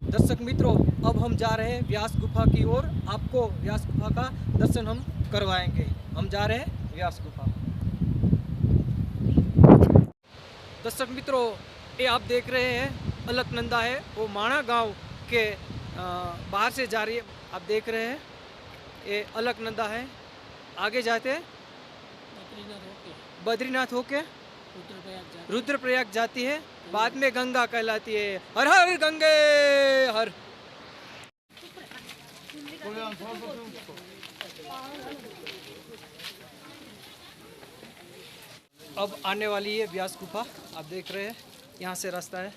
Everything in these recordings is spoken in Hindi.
दर्शक मित्रों, अब हम जा रहे हैं व्यास गुफा की ओर। आपको व्यास गुफा का दर्शन हम करवाएंगे। हम जा रहे हैं व्यास गुफा। दर्शक मित्रों, ये आप देख रहे हैं अलकनंदा है, वो माणा गांव के बाहर से जा रही है। आप देख रहे हैं ये अलकनंदा है। आगे जाते हैं बद्रीनाथ होके रुद्रप्रयाग जाती है, बाद में गंगा कहलाती है। हर हर गंगे हर। अब आने वाली है व्यास गुफा। आप देख रहे हैं यहाँ से रास्ता है।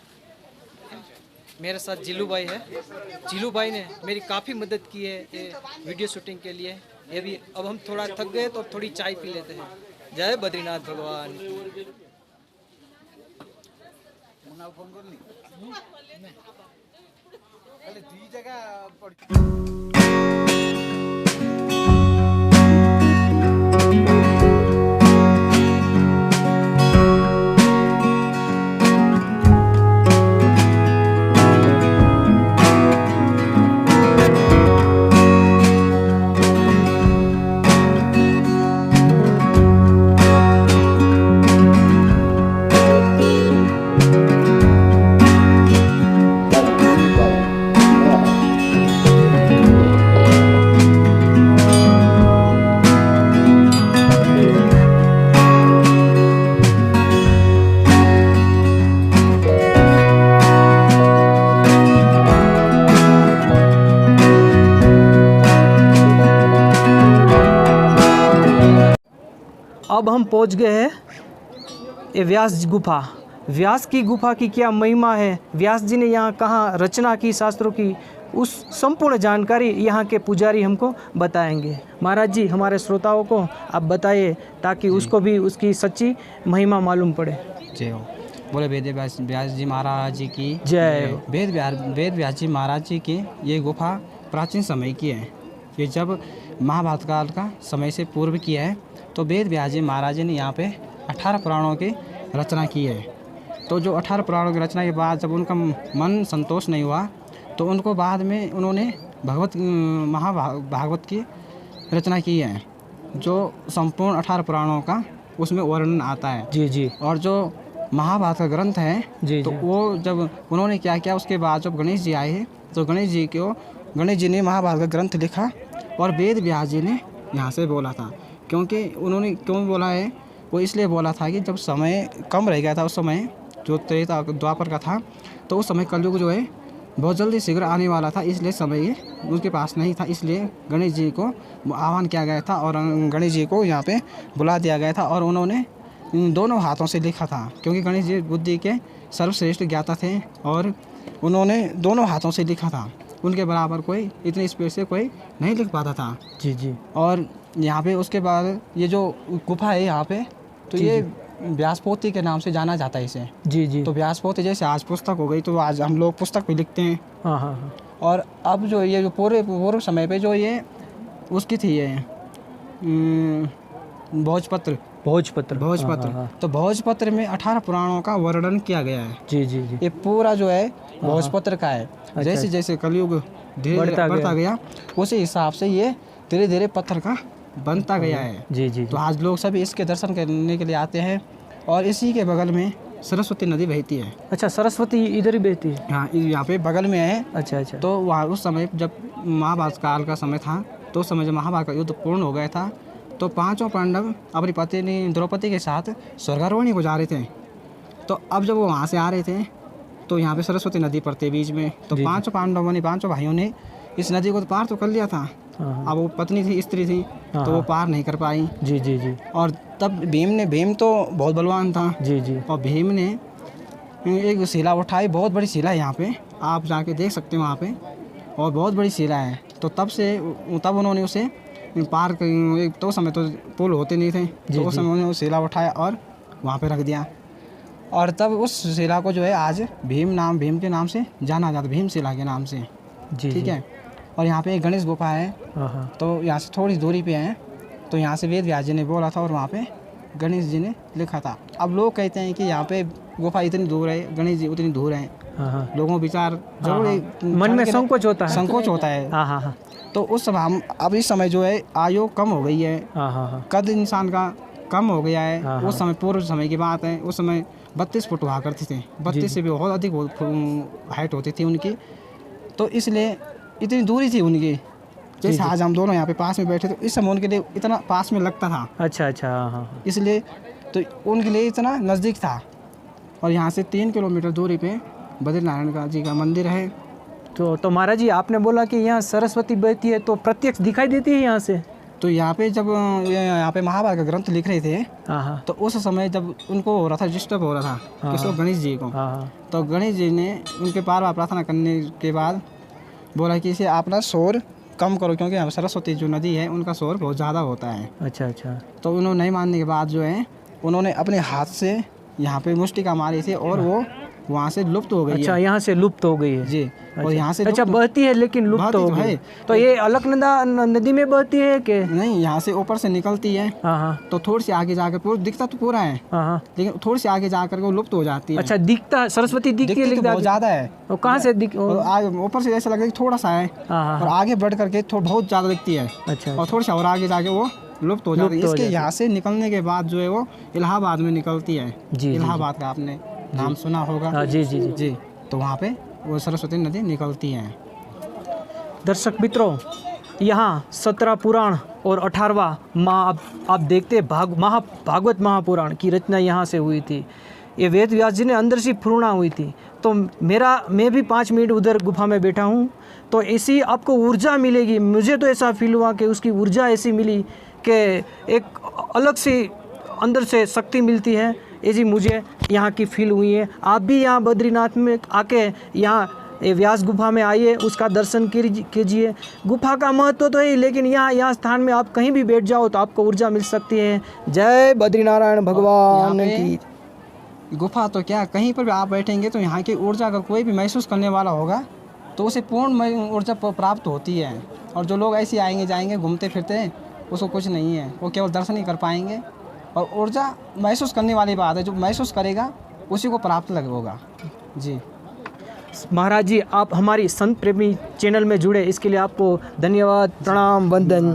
मेरे साथ जिलू भाई है। जिलू भाई ने मेरी काफ़ी मदद की है ये वीडियो शूटिंग के लिए। ये भी अब हम थोड़ा थक गए तो थोड़ी चाय पी लेते हैं। जय बद्रीनाथ भगवान। अब हम पहुंच गए हैं ये व्यास गुफा। व्यास की गुफा की क्या महिमा है, व्यास जी ने यहाँ कहाँ रचना की शास्त्रों की, उस संपूर्ण जानकारी यहाँ के पुजारी हमको बताएंगे। महाराज जी, हमारे श्रोताओं को आप बताइए ताकि उसको भी उसकी सच्ची महिमा मालूम पड़े। जय हो। बोले वेद व्यास जी महाराज जी की जय हो। वेद व्यास जी महाराज जी की ये गुफा प्राचीन समय की है। ये जब महाभारत काल का समय से पूर्व की है। तो वेद व्यास जी महाराज जी ने यहाँ पे 18 पुराणों की रचना की है। तो जो 18 पुराणों की रचना के बाद जब उनका मन संतोष नहीं हुआ तो उनको बाद में उन्होंने महाभागवत की रचना की है, जो संपूर्ण 18 पुराणों का उसमें वर्णन आता है। जी जी। और जो महाभारत का ग्रंथ है जी तो जी। वो जब उन्होंने क्या किया, उसके बाद जब गणेश जी आए तो गणेश जी ने महाभारत का ग्रंथ लिखा और वेद व्यास जी ने यहाँ से बोला था। क्योंकि उन्होंने क्यों बोला है, वो इसलिए बोला था कि जब समय कम रह गया था, उस समय जो त्रेता द्वापर का था, तो उस समय कलयुग जो है बहुत जल्दी शीघ्र आने वाला था, इसलिए समय उनके पास नहीं था। इसलिए गणेश जी को आह्वान किया गया था और गणेश जी को यहाँ पे बुला दिया गया था और उन्होंने दोनों हाथों से लिखा था। क्योंकि गणेश जी बुद्धि के सर्वश्रेष्ठ ज्ञाता थे और उन्होंने दोनों हाथों से लिखा था। उनके बराबर कोई इतनी स्पीड से कोई नहीं लिख पाता था। जी जी। और यहाँ पे उसके बाद ये जो गुफा है यहाँ पे, तो ये व्यासपोथी के नाम से जाना जाता है इसे। जी जी। तो व्यासपोथी जैसे आज पुस्तक हो गई, तो आज हम लोग पुस्तक भी लिखते हैं। हाँ हाँ हाँ। और अब जो ये जो पूर्व समय पे जो ये उसकी थी ये भोजपत्र। हाँ, हाँ। तो भोजपत्र में 18 पुराणों का वर्णन किया गया है। जी जी जी। ये पूरा जो है भोजपत्र का है। जैसे जैसे कलयुग धीरे बढ़ता गया उसी हिसाब से ये धीरे धीरे पत्थर का बनता गया है। जी जी। तो आज लोग सभी इसके दर्शन करने के लिए आते हैं। और इसी के बगल में सरस्वती नदी बहती है। अच्छा, सरस्वती इधर ही बहती है? हाँ, यहाँ पे बगल में है। अच्छा अच्छा। तो वहाँ उस समय जब महाभारत काल का समय था, तो उस समय जब महाभारत का युद्ध पूर्ण हो गया था, तो पांचों पांडव अपनी पत्नी द्रौपदी के साथ स्वर्गारोहणी को जा रहे थे। तो अब जब वो वहाँ से आ रहे थे तो यहाँ पे सरस्वती नदी पड़ती है बीच में। तो पांचों पांडवों ने, पांचों भाइयों ने इस नदी को तो पार तो कर लिया था। अब वो पत्नी थी, स्त्री थी, तो वो पार नहीं कर पाई। जी जी जी। और तब भीम तो बहुत बलवान था। जी जी। और भीम ने एक शिला उठाई, बहुत बड़ी शिला है यहाँ पे, आप जाके देख सकते हो वहाँ पे, और बहुत बड़ी शिला है। तो तब उन्होंने उसे पार तो समय तो पुल होते नहीं थे, तो उस समय उन्होंने शिला उठाया और वहाँ पे रख दिया। और तब उस शिला को जो है आज भीम के नाम से जाना जाता, भीम शिला के नाम से। जी ठीक है। और यहाँ पे एक गणेश गुफा है, तो यहाँ से थोड़ी दूरी पे है। तो यहाँ से वेद व्यास जी ने बोला था और वहाँ पे गणेश जी ने लिखा था। अब लोग कहते हैं कि यहाँ पे गुफा इतनी दूर है, गणेश जी उतनी दूर हैं। हाँ हाँ लोगों विचार जरूर एक मन में संकोच होता है। संकोच होता है। हाँ हाँ हाँ तो उस समय हम अब इस समय जो है आयु कम हो गई है, हाँ हाँ हाँ कद इंसान का कम हो गया है। हाँ, उस समय पूर्व समय की बात है, उस समय 32 फुट हुआ करते थे, 32 से भी बहुत अधिक हाइट होती थी उनकी। तो इसलिए इतनी दूरी थी उनकी, जैसे आज हम दोनों यहाँ पे पास में बैठे, तो इस समय उनके लिए इतना पास में लगता था। अच्छा अच्छा हाँ हाँ इसलिए तो उनके लिए इतना नज़दीक था। और यहाँ से 3 किलोमीटर दूरी पे बद्रीनारायण का जी का मंदिर है। तो महाराज जी आपने बोला कि यहाँ सरस्वती बहती है, तो प्रत्यक्ष दिखाई देती है यहाँ से? तो यहाँ पे जब यहाँ पे महाभारत का ग्रंथ लिख रहे थे, हाँ हाँ तो उस समय जब उनको हो रहा था, डिस्टर्ब हो रहा था किसको, गणेश जी को। हाँ हाँ तो गणेश जी ने उनके बार बार प्रार्थना करने के बाद बोला कि इसे आप ना शोर कम करो, क्योंकि यहाँ सरस्वती जो नदी है उनका शोर बहुत ज़्यादा होता है। अच्छा अच्छा तो उन्होंने नहीं मानने के बाद जो है उन्होंने अपने हाथ से यहाँ पे मुष्टिका मारी थी और वो वहाँ से लुप्त हो गई अच्छा है। यहाँ से लुप्त हो गई है जी। और यहाँ से अच्छा बहती है लेकिन लुप्त बहती हो तो गई है। तो ये अलकनंदा नदी में बहती है कि नहीं, यहाँ से ऊपर से निकलती है। हाँ हाँ तो थोड़ी सी आगे जाकर पूरा दिखता तो पूरा है, हाँ हाँ लेकिन थोड़ी सी आगे जाकर वो लुप्त हो जाती है। अच्छा दिखता सरस्वती दिखती है दिखती तो लेकिन बहुत ज़्यादा है। वो कहाँ से दिख और आगे ऊपर से ऐसा लगता है कि थोड़ा सा है, हाँ हाँ और आगे बढ़ करके बहुत ज़्यादा दिखती है, अच्छा और थोड़ी सा और आगे जाके वो लुप्त हो जाती है। लुप्त हो इसके जाती यहाँ से निकलने के बाद जो है वो इलाहाबाद में निकलती है। जी जी इलाहाबाद का आपने नाम सुना होगा। हाँ जी जी जी जी। तो वहाँ पे वो सरस्वती नदी निकलती है। दर्शक मित्रों, यहाँ 17 पुराण और 18वां आप देखते भागवत महापुराण की रचना यहाँ से हुई थी। ये वेद व्यास जी ने अंदर से पूर्णा हुई थी। तो मैं भी 5 मिनट उधर गुफा में बैठा हूँ, तो ऐसी आपको ऊर्जा मिलेगी। मुझे तो ऐसा फील हुआ कि उसकी ऊर्जा ऐसी मिली कि एक अलग सी अंदर से शक्ति मिलती है, ऐसी मुझे यहाँ की फील हुई है। आप भी यहाँ बद्रीनाथ में आके यहाँ व्यास गुफा में आइए, उसका दर्शन कीजिए। गुफा का महत्व तो है, लेकिन यहाँ स्थान में आप कहीं भी बैठ जाओ तो आपको ऊर्जा मिल सकती है। जय बद्रीनारायण भगवान की। गुफा तो क्या, कहीं पर भी आप बैठेंगे तो यहाँ की ऊर्जा अगर कोई भी महसूस करने वाला होगा तो उसे पूर्ण ऊर्जा प्राप्त होती है। और जो लोग ऐसे आएंगे जाएंगे घूमते फिरते, उसको कुछ नहीं है, वो केवल दर्शन ही कर पाएंगे। और ऊर्जा महसूस करने वाली बात है, जो महसूस करेगा उसी को प्राप्त लग होगा। जी महाराज जी, आप हमारी संत प्रेमी चैनल में जुड़े, इसके लिए आपको धन्यवाद, प्रणाम, वंदन।